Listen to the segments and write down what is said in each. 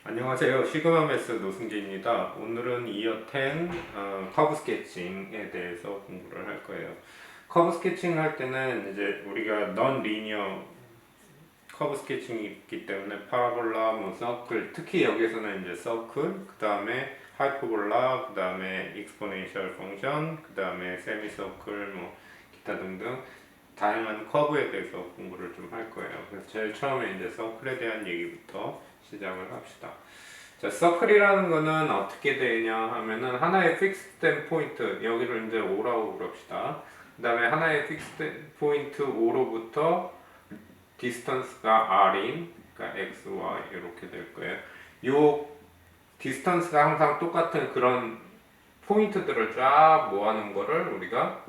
안녕하세요. 시그마 매스 노승재입니다. 오늘은 이어 10 커브 스케칭에 대해서 공부를 할 거예요. 커브 스케칭 할 때는 이제 우리가 넌 리니어 커브 스케칭이 있기 때문에 파라볼라, 뭐 서클, 특히 여기서는 이제 서클, 그 다음에 하이퍼볼라, 그 다음에 익스포넨셜 펑션, 그 다음에 세미 서클, 뭐 기타 등등 다양한 커브에 대해서 공부를 좀 할 거예요. 그래서 제일 처음에 이제 서클에 대한 얘기부터 시작을 합시다. 자, 서클이라는 거는 어떻게 되냐 하면은 하나의 픽스된 포인트, 여기를 이제 O라고 그럽시다. 그 다음에 하나의 픽스된 포인트 O로부터 디스턴스가 R인, 그러니까 X, Y 이렇게 될 거예요. 요 디스턴스가 항상 똑같은 그런 포인트들을 쫙 모아놓은 거를 우리가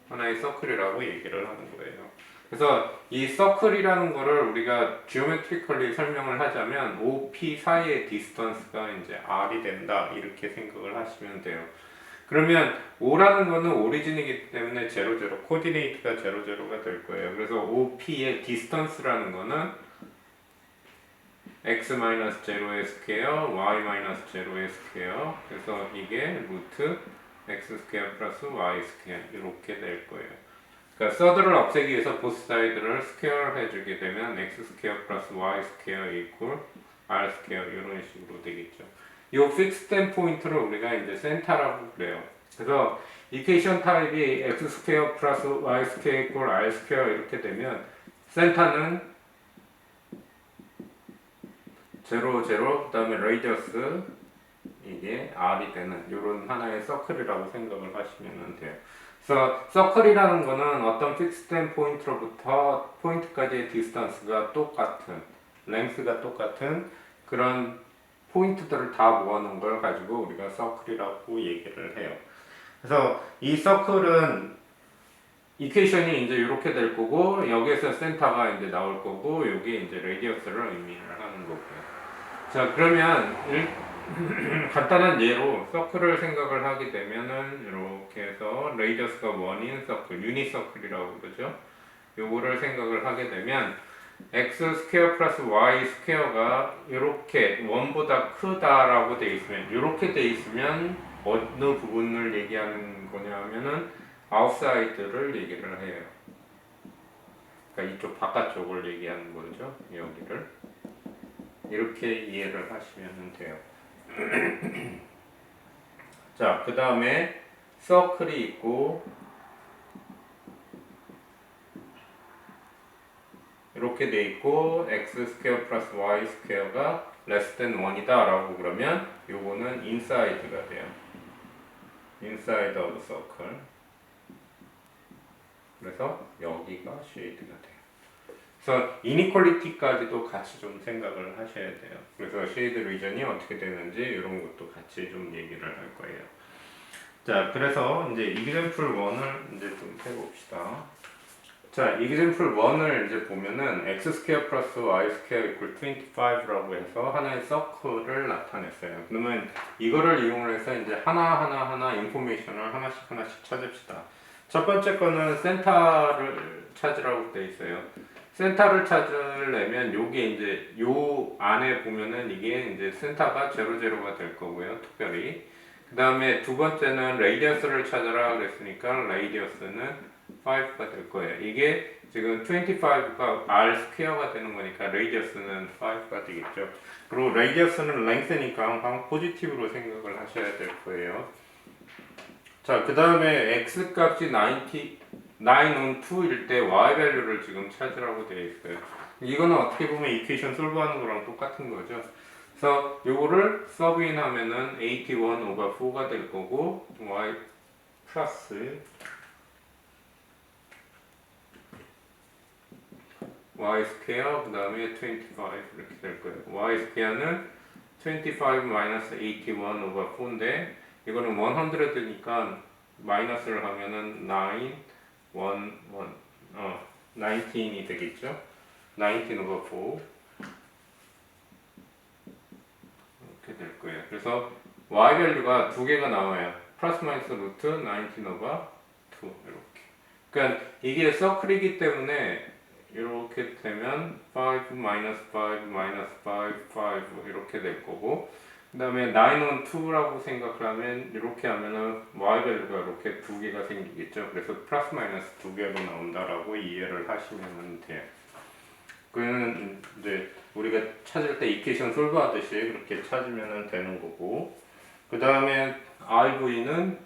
하나의 서클이라고 얘기를 하는 거예요. 그래서 이 서클이라는 거를 우리가 지오메트리컬리 설명을 하자면 OP 사이의 디스턴스가 이제 R이 된다 이렇게 생각을 하시면 돼요. 그러면 O라는 거는 오리진이기 때문에 00, 코디네이트가 00가 될 거예요. 그래서 OP의 디스턴스라는 거는 x-0의 스퀘어, y-0의 스퀘어. 그래서 이게 루트 x 스퀘어 플러스 y 스퀘어 이렇게 될 거예요. 그러니까 서드를 없애기 위해서 보스 사이드를 스퀘어 해주게 되면 x 스퀘어 플러스 y 스퀘어 이퀄 r 스퀘어 이런 식으로 되겠죠. 이 픽스된 포인트를 우리가 이제 센터라고 그래요. 그래서 이퀘이션 타입이 x 스퀘어 플러스 y 스퀘어 이퀄 r 스퀘어 이렇게 되면 센터는 0, 0, 그 다음에 레이디어스 이게 r이 되는 이런 하나의 서클이라고 생각을 하시면 돼요. 그래서 서클이라는 거는 어떤 픽스된 포인트로부터 포인트까지의 디스턴스가 똑같은, 랭스가 똑같은 그런 포인트들을 다 모아놓은 걸 가지고 우리가 서클이라고 얘기를 해요. 그래서 이 서클은 이퀘이션이 이제 이렇게 될 거고 여기에서 센터가 이제 나올 거고 여기 이제 레디어스를 의미를 하는 거고요. 자, 그러면 간단한 예로 서클을 생각을 하게 되면은 이렇게 해서 레이디어스가 1인 서클, 유니 서클이라고 그러죠. 요거를 생각을 하게 되면 x 스퀘어 플러스 y 스퀘어가 이렇게 1보다 크다라고 돼 있으면 이렇게 돼 있으면 어느 부분을 얘기하는 거냐 하면은 아웃사이드를 얘기를 해요. 그러니까 이쪽 바깥쪽을 얘기하는 거죠. 여기를 이렇게 이해를 하시면 돼요. 자, 그 다음에 서클이 있고 이렇게 돼 있고 x 스퀘어 플러스 y 스퀘어가 less than 1이다 라고 그러면 요거는 inside가 돼요. inside of circle. 그래서 여기가 shade가 돼요. 그래서 이니퀄리티까지도 같이 좀 생각을 하셔야 돼요. 그래서 쉐이드 리전이 어떻게 되는지 이런 것도 같이 좀 얘기를 할 거예요. 자, 그래서 이제 example 1을 이제 좀 해봅시다. 자, example 1을 이제 보면은 x 스퀘어 플러스 y 스퀘어 이퀄 25라고 해서 하나의 서클을 나타냈어요. 그러면 이거를 이용해서 이제 하나 인포메이션을 하나씩 찾읍시다. 첫 번째 거는 센터를 찾으라고 되어 있어요. 센터를 찾으려면 요게 이제 요 안에 보면은 이게 이제 센터가 00가 될 거고요. 특별히. 그 다음에 두 번째는 레이디어스를 찾아라 그랬으니까 레이디어스는 5가 될 거예요. 이게 지금 25가 r 스퀘어가 되는 거니까 레이디어스는 5가 되겠죠. 그리고 레이디어스는 랭스니까 항상 포지티브로 생각을 하셔야 될 거예요. 자, 그 다음에 x 값이 9 on 2일 때 y 밸류를 지금 찾으라고 되어 있어요. 이거는 어떻게 보면 이퀘이션 솔브하는 거랑 똑같은 거죠. 그래서 요거를 서브인 하면은 81 over 4가 될 거고 y 플러스 y 스퀘어 그 다음에 25 이렇게 될 거예요. y 스퀘어는 25 마이너스 81 over 4인데 이거는 100니까 마이너스를 하면은 19이 되겠죠. 19 over 4 이렇게 될 거예요. 그래서 y 밸류가 두 개가 나와요. 플러스 마이너스 루트 19 over 2 이렇게. 그러니까 이게 서클이기 때문에 이렇게 되면 5, 마이너스 5, 마이너스 5, 5 이렇게 될 거고 그 다음에 9은 2라고 생각을 하면 이렇게 하면은 y 밸류가 이렇게 두 개가 생기겠죠. 그래서 플러스 마이너스 두 개로 나온다라고 이해를 하시면 돼요. 그는 이제 우리가 찾을 때 이퀘이션 솔브 하듯이 그렇게 찾으면 되는 거고 그 다음에 IV는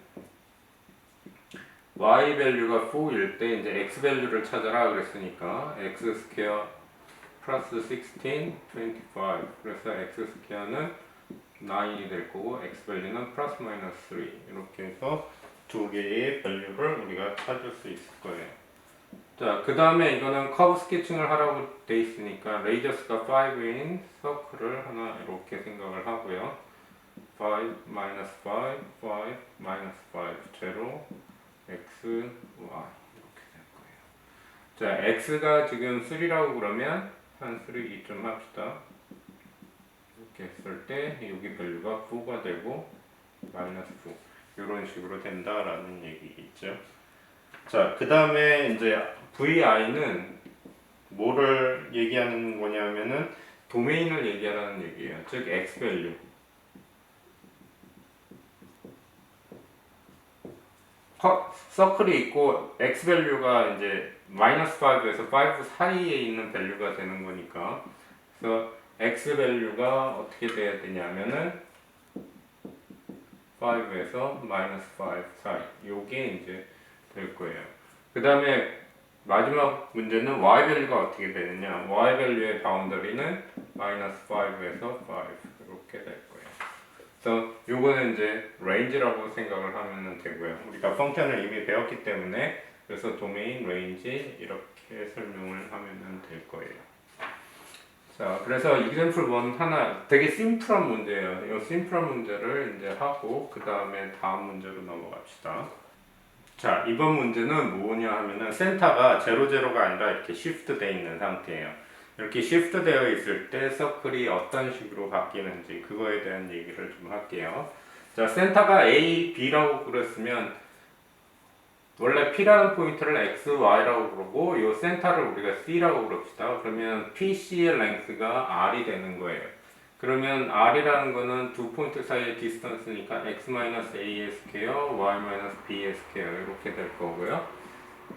y 밸류가 4일 때 이제 x 밸류를 찾아라 그랬으니까 x 스퀘어 플러스 16, 25 그래서 x 스퀘어는 9이 될 거고 x 밸류는 플러스 마이너스 3 이렇게 해서 두 개의 밸류를 우리가 찾을 수 있을 거예요. 자, 그 다음에 이거는 커브 스케칭을 하라고 돼 있으니까 레이저스가 5인 서클을 하나 이렇게 생각을 하고요. 5, 마이너스 5, 5, 마이너스 5, 제로, x, y 이렇게 될 거예요. 자, x가 지금 3라고 그러면 한 3 이점 합시다. 이렇게 했을 때 여기 밸류가 9가 되고 마이너스 9 이런 식으로 된다라는 얘기겠죠. 자, 그 다음에 이제 VI는 뭐를 얘기하는 거냐면은 도메인을 얘기하라는 얘기예요. 즉 x 밸류. 서클이 있고 x 밸류가 이제 마이너스 5에서 5 사이에 있는 밸류가 되는 거니까 그래서 x 밸류가 어떻게 돼야 되냐면은 5에서 마이너스 5 사이 요게 이제 될 거예요. 그 다음에 마지막 문제는 y 밸류가 어떻게 되느냐 y 밸류의 바운더리는 마이너스 5에서 5 이렇게 될 거예요. 그래서 요거는 이제 range라고 생각을 하면 되고요. 우리가 펑션을 이미 배웠기 때문에 그래서 도메인, range 이렇게 설명을 하면 될 거예요. 자, 그래서 example 1 하나 되게 심플한 문제예요. 이 심플한 문제를 이제 하고 그 다음에 다음 문제로 넘어갑시다. 자, 이번 문제는 뭐냐 하면은 센터가 0, 0가 아니라 이렇게 시프트 되어 있는 상태예요. 이렇게 시프트 되어 있을 때 서클이 어떤 식으로 바뀌는지 그거에 대한 얘기를 좀 할게요. 자, 센터가 A, B라고 그랬으면 원래 P라는 포인트를 X, Y라고 그러고 이 센터를 우리가 C라고 그럽시다. 그러면 PC의 랭스가 R이 되는 거예요. 그러면 R이라는 거는 두 포인트 사이의 디스턴스니까 X-A의 스퀘어, Y-B의 스퀘어 이렇게 될 거고요.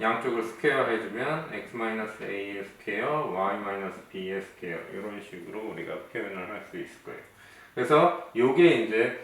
양쪽을 스퀘어 해주면 X-A의 스퀘어, Y-B의 스퀘어 이런 식으로 우리가 표현을 할 수 있을 거예요. 그래서 요게 이제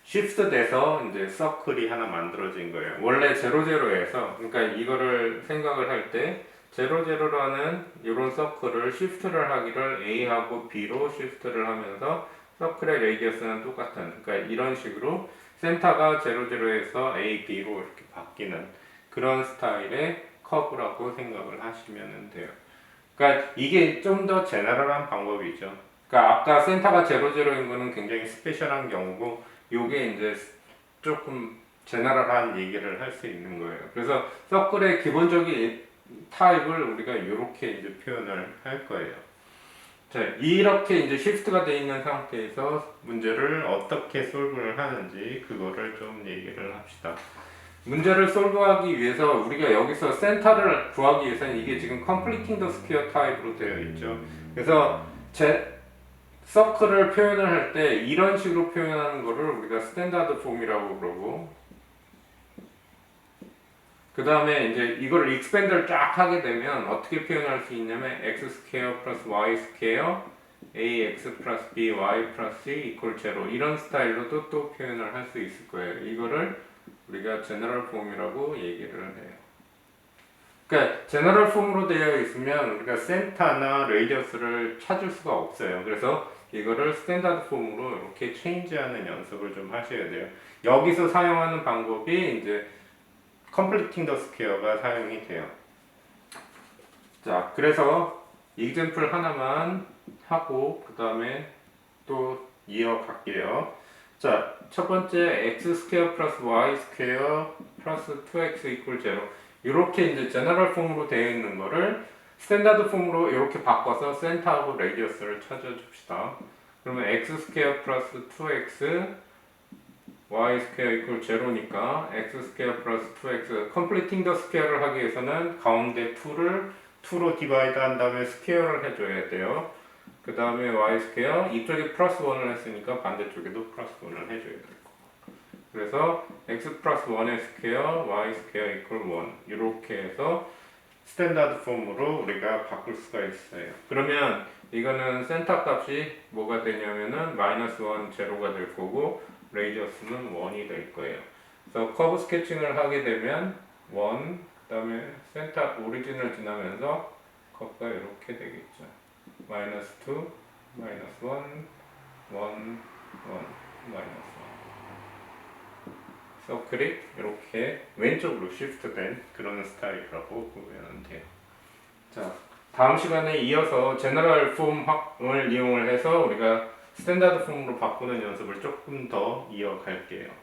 시프트 돼서 이제 서클이 하나 만들어진 거예요. 원래 00에서 그러니까 이거를 생각을 할 때 00라는 이런 서클을 시프트를 하기를 A하고 B로 시프트를 하면서 서클의 레디어스는 똑같은 그러니까 이런 식으로 센터가 00에서 A, B로 이렇게 바뀌는 그런 스타일의 커브라고 생각을 하시면 돼요. 그러니까 이게 좀 더 제너럴한 방법이죠. 그러니까 아까 센터가 00인 거는 굉장히 스페셜한 경우고 요게 이제 조금 제너럴한 얘기를 할 수 있는 거예요. 그래서 서클의 기본적인 타입을 우리가 이렇게 이제 표현을 할 거예요. 자, 이렇게 이제 시프트가 되어 있는 상태에서 문제를 어떻게 솔브를 하는지 그거를 좀 얘기를 합시다. 문제를 솔브하기 위해서 우리가 여기서 센터를 구하기 위해서는 이게 지금 completing the square 타입으로 되어 있죠. 그래서 서클을 표현을 할 때 이런 식으로 표현하는 거를 우리가 스탠다드 폼이라고 그러고 그 다음에 이제 이걸 익스펜드를 쫙 하게 되면 어떻게 표현할 수 있냐면 x 스퀘어 플러스 y 스퀘어 ax 플러스 by 플러스 c 이퀄 제로 이런 스타일로도 또 표현을 할 수 있을 거예요. 이거를 우리가 제너럴 폼이라고 얘기를 해요. 그러니까 제너럴 폼으로 되어 있으면 우리가 센터나 레디어스를 찾을 수가 없어요. 그래서 이거를 스탠다드 폼으로 이렇게 체인지하는 연습을 좀 하셔야 돼요. 여기서 사용하는 방법이 이제 completing the square가 사용이 돼요. 자, 그래서 example 하나만 하고 그 다음에 또 이어갈게요. 자, 첫 번째 x 스퀘어 플러스 y 스퀘어 플러스 2x 이퀄 0 이렇게 이제 제너럴 폼으로 되어 있는 거를 스탠다드 폼으로 이렇게 바꿔서 센터하고 레디어스를 찾아줍시다. 그러면 x 스퀘어 플러스 2x y 스퀘어 이퀄 0니까 x 스퀘어 플러스 2x completing the square를 하기 위해서는 가운데 2를 2로 디바이드 한 다음에 스퀘어를 해줘야 돼요. 그 다음에 y 스퀘어, 이쪽에 플러스 1을 했으니까 반대쪽에도 플러스 1을 해줘야 되고. 그래서 x 플러스 1의 스퀘어, y 스퀘어 이퀄 1 이렇게 해서 스탠다드 폼으로 우리가 바꿀 수가 있어요. 그러면 이거는 센터 값이 뭐가 되냐면은 마이너스 1 제로가 될 거고 레이디어스는 1이 될 거예요. 그래서 커브 스케칭을 하게 되면 1, 그 다음에 센터 오리진을 지나면서 컷가 이렇게 되겠죠. 마이너스 2, 마이너스 1, 1, 1, 마이너스 1. 서클이 이렇게 왼쪽으로 시프트된 그런 스타일이라고 보면 돼요. 자, 다음 시간에 이어서 제너럴 폼을 이용을 해서 우리가 스탠다드 폼으로 바꾸는 연습을 조금 더 이어갈게요.